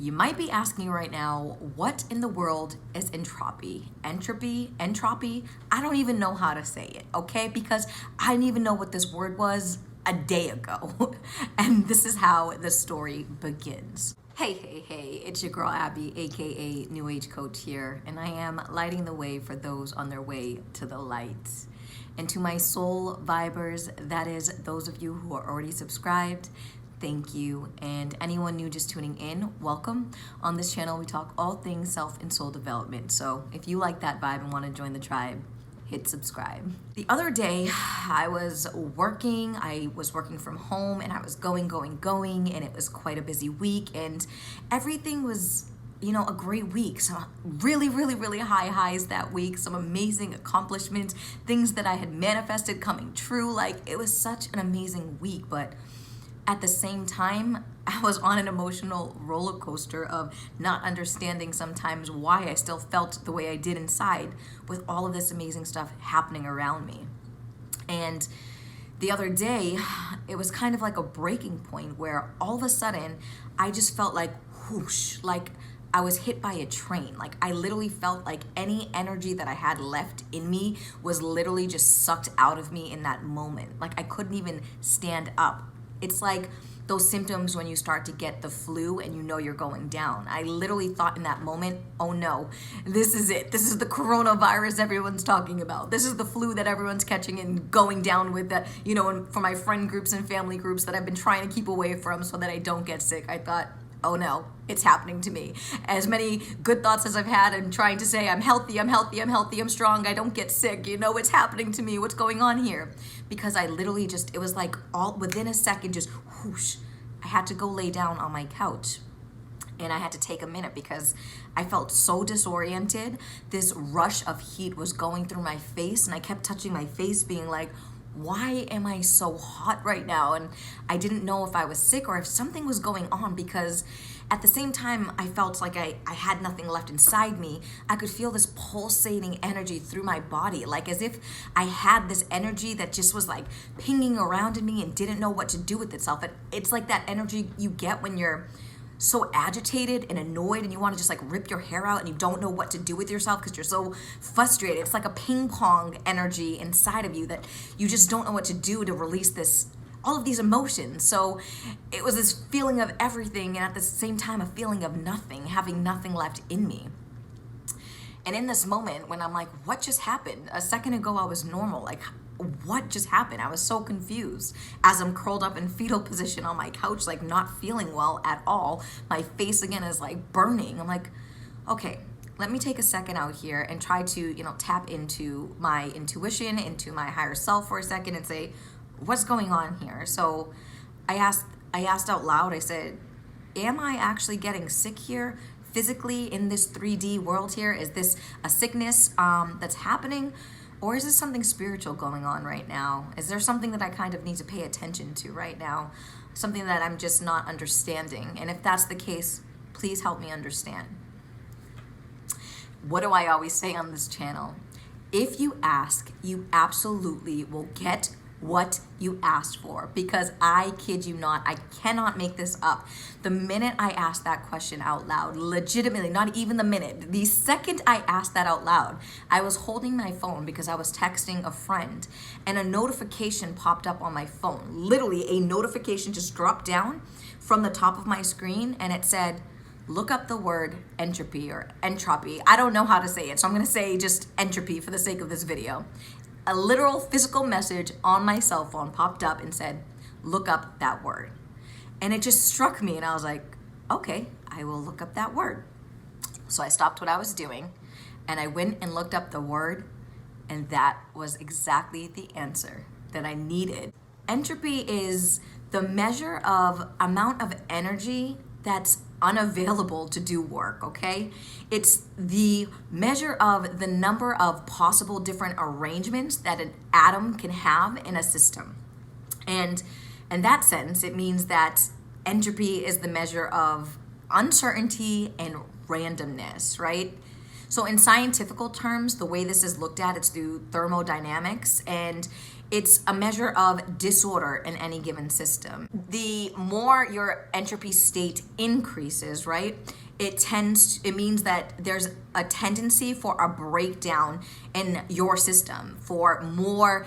You might be asking right now, what in the world is entropy? Entropy? I don't even know how to say it, okay? Because I didn't even know what this word was a day ago. And this is how the story begins. Hey, it's your girl Abby, aka New Age Coach here, and I am lighting the way for those on their way to the light. And to my soul vibers, that is those of you who are already subscribed, thank you. And anyone new just tuning in, welcome. On this channel, we talk all things self and soul development. So if you like that vibe and want to join the tribe, hit subscribe. The other day, I was working from home, and I was going, and it was quite a busy week, and everything was, a great week. Some really high highs that week, some amazing accomplishments, things that I had manifested coming true. Like, it was such an amazing week, but at the same time, I was on an emotional roller coaster of not understanding sometimes why I still felt the way I did inside with all of this amazing stuff happening around me. And the other day, it was kind of like a breaking point where all of a sudden, I just felt like whoosh, like I was hit by a train. Like, I literally felt like any energy that I had left in me was literally just sucked out of me in that moment. Like, I couldn't even stand up. It's like those symptoms when you start to get the flu and you know you're going down. I literally thought in that moment, oh no, this is it. This is the coronavirus everyone's talking about. This is the flu that everyone's catching and going down with, that, and for my friend groups and family groups that I've been trying to keep away from so that I don't get sick. I thought, oh no, it's happening to me. As many good thoughts as I've had and trying to say, I'm healthy, I'm strong, I don't get sick, it's happening to me, what's going on here? Because I literally it was like all within a second, just whoosh, I had to go lay down on my couch. And I had to take a minute because I felt so disoriented. This rush of heat was going through my face, and I kept touching my face being like, why am I so hot right now? And I didn't know if I was sick or if something was going on, because at the same time I felt like I had nothing left inside me. I could feel this pulsating energy through my body, like as if I had this energy that just was like pinging around in me and didn't know what to do with itself. It's like that energy you get when you're so agitated and annoyed and you want to just like rip your hair out and you don't know what to do with yourself because you're so frustrated. It's like a ping pong energy inside of you that you just don't know what to do to release all of these emotions. So it was this feeling of everything, and at the same time a feeling of nothing, having nothing left in me. And in this moment when I'm like, what just happened? A second ago I was normal. Like, what just happened? I was so confused as I'm curled up in fetal position on my couch, like not feeling well at all. My face again is like burning. I'm like, okay, let me take a second out here and try to, tap into my intuition, into my higher self for a second and say, what's going on here? So I asked out loud, I said, am I actually getting sick here physically in this 3D world here? Is this a sickness that's happening? Or is this something spiritual going on right now? Is there something that I kind of need to pay attention to right now? Something that I'm just not understanding? And if that's the case, please help me understand. What do I always say on this channel? If you ask, you absolutely will get what you asked for, because I kid you not, I cannot make this up. The minute I asked that question out loud, legitimately, not even the minute, the second I asked that out loud, I was holding my phone because I was texting a friend, and a notification popped up on my phone. Literally, a notification just dropped down from the top of my screen, and it said, look up the word entropy or entropy. I don't know how to say it, so I'm gonna say just entropy for the sake of this video. A literal physical message on my cell phone popped up and said, look up that word. And it just struck me, and I was like, okay, I will look up that word. So I stopped what I was doing and I went and looked up the word, and that was exactly the answer that I needed. Entropy is the measure of amount of energy that's unavailable to do work, okay? It's the measure of the number of possible different arrangements that an atom can have in a system. And in that sense, it means that entropy is the measure of uncertainty and randomness, right? So in scientific terms, the way this is looked at, it's through thermodynamics, and it's a measure of disorder in any given system. The more your entropy state increases, right, it means that there's a tendency for a breakdown in your system, for more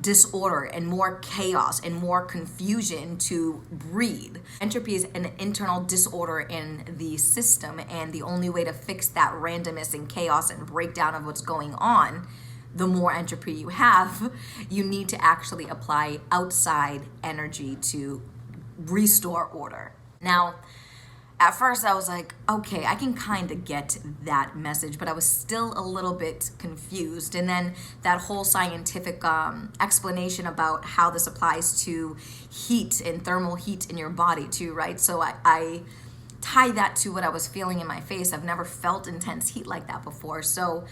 disorder and more chaos and more confusion to breed. Entropy is an internal disorder in the system, and the only way to fix that randomness and chaos and breakdown of what's going on, the more entropy you have, you need to actually apply outside energy to restore order. Now, at first I was like, okay, I can kind of get that message, but I was still a little bit confused. And then that whole scientific explanation about how this applies to heat and thermal heat in your body too, right? So I tie that to what I was feeling in my face. I've never felt intense heat like that before. So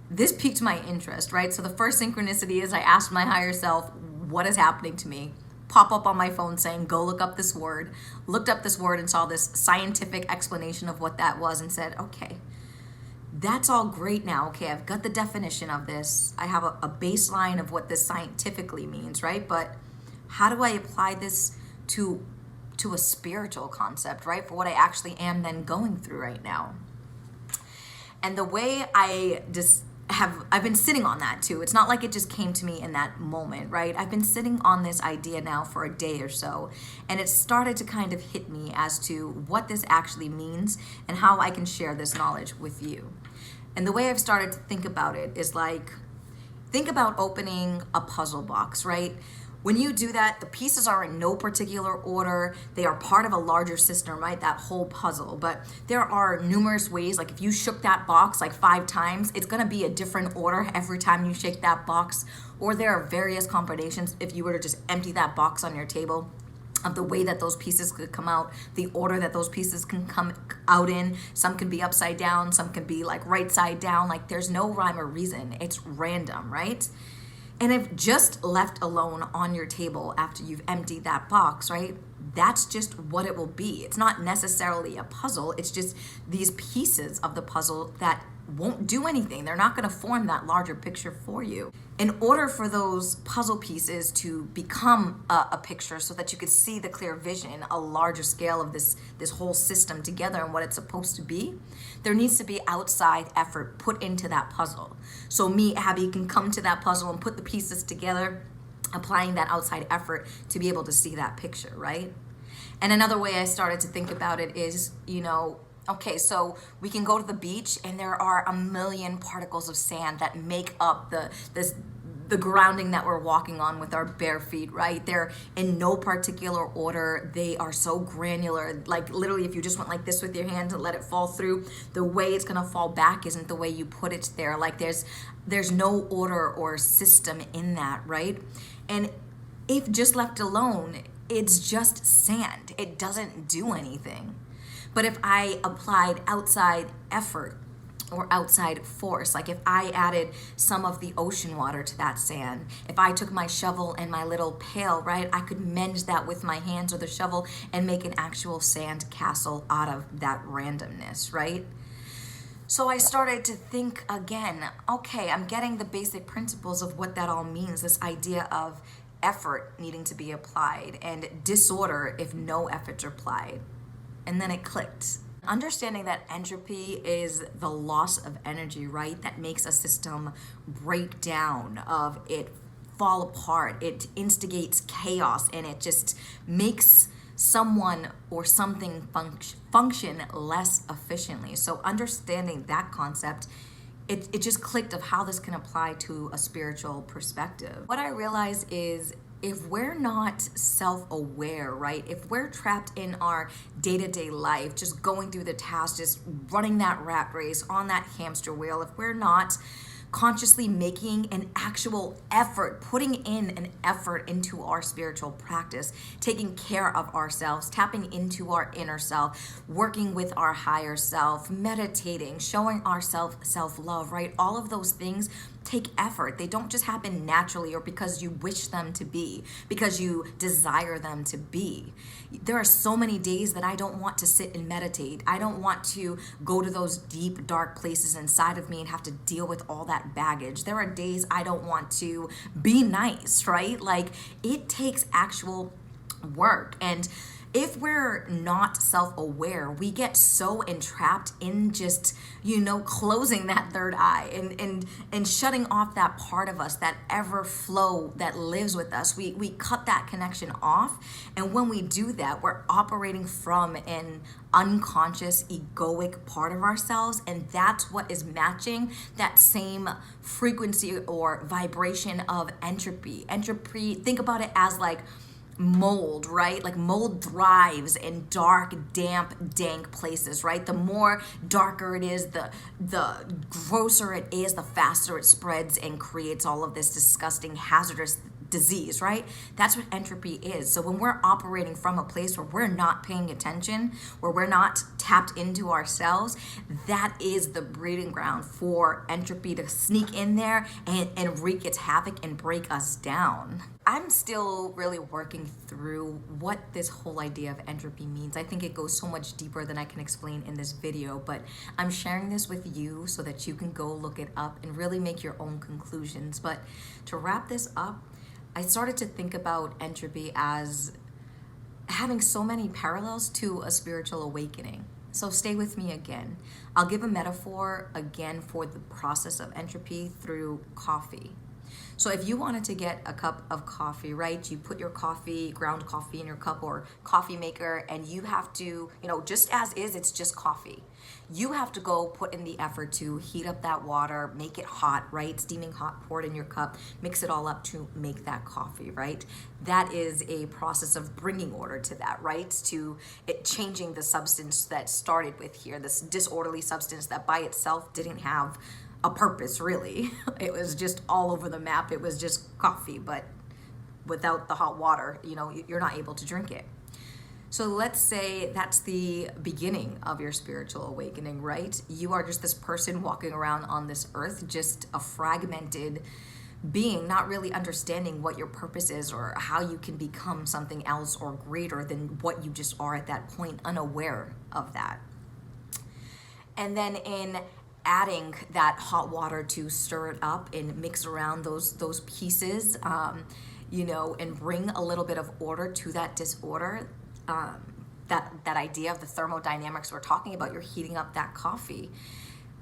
this piqued my interest, right? So the first synchronicity is I asked my higher self, what is happening to me? Pop up on my phone saying, go look up this word. Looked up this word and saw this scientific explanation of what that was and said, okay, that's all great now. Okay, I've got the definition of this. I have a baseline of what this scientifically means, right? But how do I apply this to a spiritual concept, right? For what I actually am then going through right now. And the way I've been sitting on that too. It's not like it just came to me in that moment, right? I've been sitting on this idea now for a day or so, and it started to kind of hit me as to what this actually means and how I can share this knowledge with you. And the way I've started to think about it is like, think about opening a puzzle box, right? When you do that, the pieces are in no particular order. They are part of a larger system, right? That whole puzzle. But there are numerous ways, like if you shook that box like 5 times, it's gonna be a different order every time you shake that box. Or there are various combinations if you were to just empty that box on your table, of the way that those pieces could come out, the order that those pieces can come out in. Some can be upside down, some can be like right side down. Like there's no rhyme or reason. It's random, right? And if just left alone on your table after you've emptied that box, right? That's just what it will be. It's not necessarily a puzzle. It's just these pieces of the puzzle that won't do anything. They're not going to form that larger picture for you. In order for those puzzle pieces to become a picture so that you could see the clear vision, a larger scale of this whole system together and what it's supposed to be, there needs to be outside effort put into that puzzle. So me, Abby, can come to that puzzle and put the pieces together, applying that outside effort to be able to see that picture, right? And another way I started to think about it is, okay, so we can go to the beach and there are a million particles of sand that make up the grounding that we're walking on with our bare feet, right? They're in no particular order. They are so granular. Like literally if you just went like this with your hand and let it fall through, the way it's gonna fall back isn't the way you put it there. Like there's no order or system in that, right? And if just left alone, it's just sand. It doesn't do anything. But if I applied outside effort or outside force, like if I added some of the ocean water to that sand, if I took my shovel and my little pail, right, I could mend that with my hands or the shovel and make an actual sand castle out of that randomness, right? So I started to think again, okay, I'm getting the basic principles of what that all means, this idea of effort needing to be applied and disorder if no efforts are applied. And then it clicked. Understanding that entropy is the loss of energy, right? That makes a system break down, of it fall apart. It instigates chaos and it just makes someone or something function less efficiently. So understanding that concept, it just clicked of how this can apply to a spiritual perspective. What I realize is if we're not self-aware, right? If we're trapped in our day-to-day life, just going through the tasks, just running that rat race on that hamster wheel, if we're not consciously making an actual effort, putting in an effort into our spiritual practice, taking care of ourselves, tapping into our inner self, working with our higher self, meditating, showing ourselves self-love, right? All of those things take effort. They don't just happen naturally or because you wish them to be, because you desire them to be. There are so many days that I don't want to sit and meditate. I don't want to go to those deep, dark places inside of me and have to deal with all that baggage. There are days I don't want to be nice, right? Like, it takes actual work. And if we're not self-aware, we get so entrapped in just, closing that third eye and shutting off that part of us, that ever flow that lives with us. We cut that connection off. And when we do that, we're operating from an unconscious, egoic part of ourselves. And that's what is matching that same frequency or vibration of entropy. Entropy, think about it as like mold, right? Like mold thrives in dark, damp, dank places, right? The more darker it is, the grosser it is, the faster it spreads and creates all of this disgusting, hazardous disease, right? That's what entropy is. So when we're operating from a place where we're not paying attention, where we're not tapped into ourselves, that is the breeding ground for entropy to sneak in there and wreak its havoc and break us down. I'm still really working through what this whole idea of entropy means. I think it goes so much deeper than I can explain in this video, but I'm sharing this with you so that you can go look it up and really make your own conclusions. But to wrap this up, I started to think about entropy as having so many parallels to a spiritual awakening. So stay with me again. I'll give a metaphor again for the process of entropy through coffee. So if you wanted to get a cup of coffee, right, you put your coffee, ground coffee in your cup or coffee maker, and you have to, just as is, it's just coffee. You have to go put in the effort to heat up that water, make it hot, right, steaming hot, pour it in your cup, mix it all up to make that coffee, right? That is a process of bringing order to that, right? To it changing the substance that started with here, this disorderly substance that by itself didn't have a purpose, really. It was just all over the map. It was just coffee, but without the hot water, you're not able to drink it. So let's say that's the beginning of your spiritual awakening, right? You are just this person walking around on this earth, just a fragmented being, not really understanding what your purpose is or how you can become something else or greater than what you just are at that point, unaware of that. And then in adding that hot water to stir it up and mix around those pieces, and bring a little bit of order to that disorder. That idea of the thermodynamics we're talking about, you're heating up that coffee.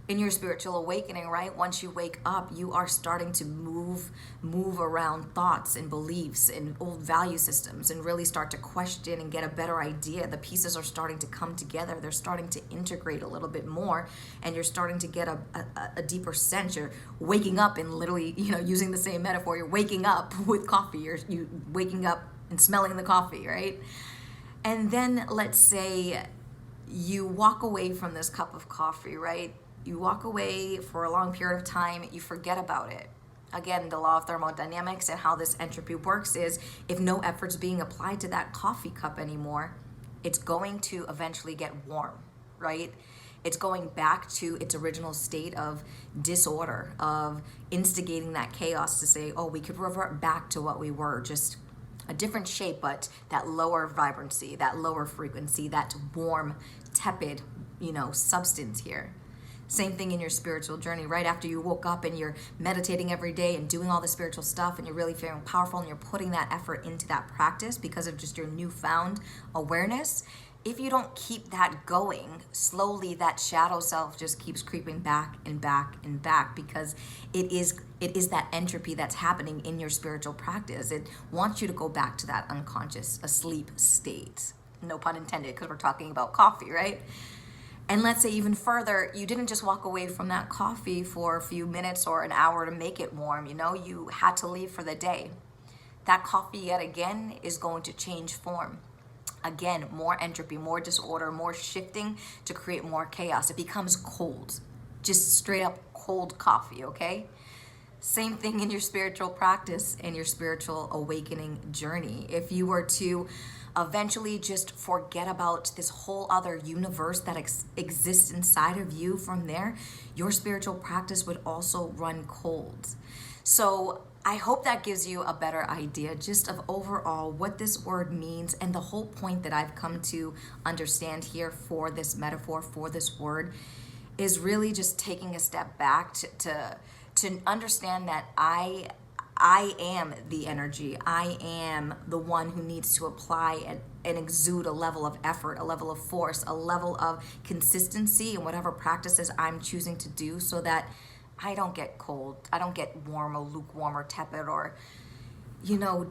In your spiritual awakening, right? Once you wake up, you are starting to move around thoughts and beliefs and old value systems and really start to question and get a better idea. The pieces are starting to come together. They're starting to integrate a little bit more, and you're starting to get a deeper sense. You're waking up and literally, using the same metaphor, you're waking up with coffee. You're waking up and smelling the coffee, right? And then let's say you walk away from this cup of coffee, right? You walk away for a long period of time, you forget about it. Again, the law of thermodynamics and how this entropy works is if no effort's being applied to that coffee cup anymore, it's going to eventually get warm, right? It's going back to its original state of disorder, of instigating that chaos to say, oh, we could revert back to what we were, just a different shape, but that lower vibrancy, that lower frequency, that warm, tepid, substance here. Same thing in your spiritual journey, right after you woke up and you're meditating every day and doing all the spiritual stuff and you're really feeling powerful and you're putting that effort into that practice because of just your newfound awareness. If you don't keep that going, slowly that shadow self just keeps creeping back and back and back because it is that entropy that's happening in your spiritual practice. It wants you to go back to that unconscious, asleep state. No pun intended, because we're talking about coffee, right? And let's say even further, you didn't just walk away from that coffee for a few minutes or an hour to make it warm, you had to leave for the day. That coffee yet again is going to change form. Again, more entropy, more disorder, more shifting to create more chaos. It becomes cold, just straight up cold coffee, okay? Same thing in your spiritual practice and your spiritual awakening journey. If you were to eventually just forget about this whole other universe that exists inside of you, from there, your spiritual practice would also run cold. So I hope that gives you a better idea just of overall what this word means, and the whole point that I've come to understand here for this metaphor, for this word, is really just taking a step back to understand that I am the energy. I am the one who needs to apply and exude a level of effort, a level of force, a level of consistency in whatever practices I'm choosing to do, so that I don't get cold, I don't get warm or lukewarm or tepid or,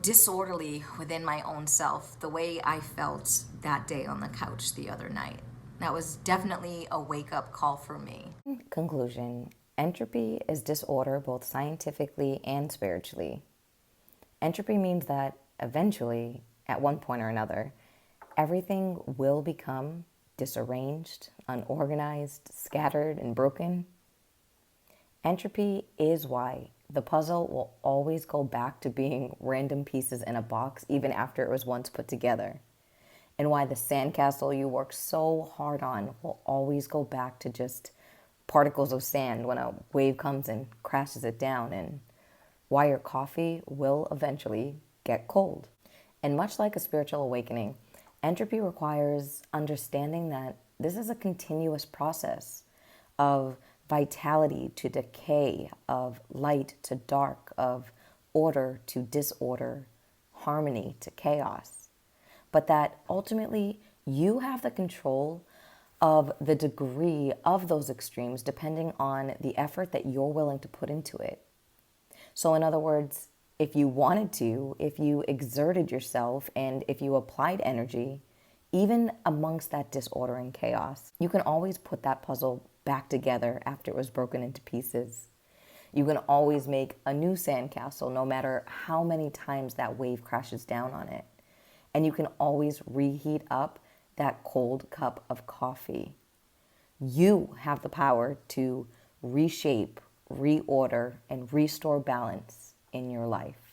disorderly within my own self, the way I felt that day on the couch the other night. That was definitely a wake-up call for me. Conclusion. Entropy is disorder both scientifically and spiritually. Entropy means that eventually, at one point or another, everything will become disarranged, unorganized, scattered, and broken. Entropy is why the puzzle will always go back to being random pieces in a box even after it was once put together. And why the sandcastle you worked so hard on will always go back to just particles of sand when a wave comes and crashes it down, and why your coffee will eventually get cold. And much like a spiritual awakening, entropy requires understanding that this is a continuous process of vitality to decay, of light to dark, of order to disorder, harmony to chaos. But that ultimately you have the control of the degree of those extremes depending on the effort that you're willing to put into it. So in other words, if you wanted to, if you exerted yourself, and if you applied energy, even amongst that disorder and chaos, you can always put that puzzle back together after it was broken into pieces. You can always make a new sandcastle no matter how many times that wave crashes down on it. And you can always reheat up that cold cup of coffee. You have the power to reshape, reorder, and restore balance in your life.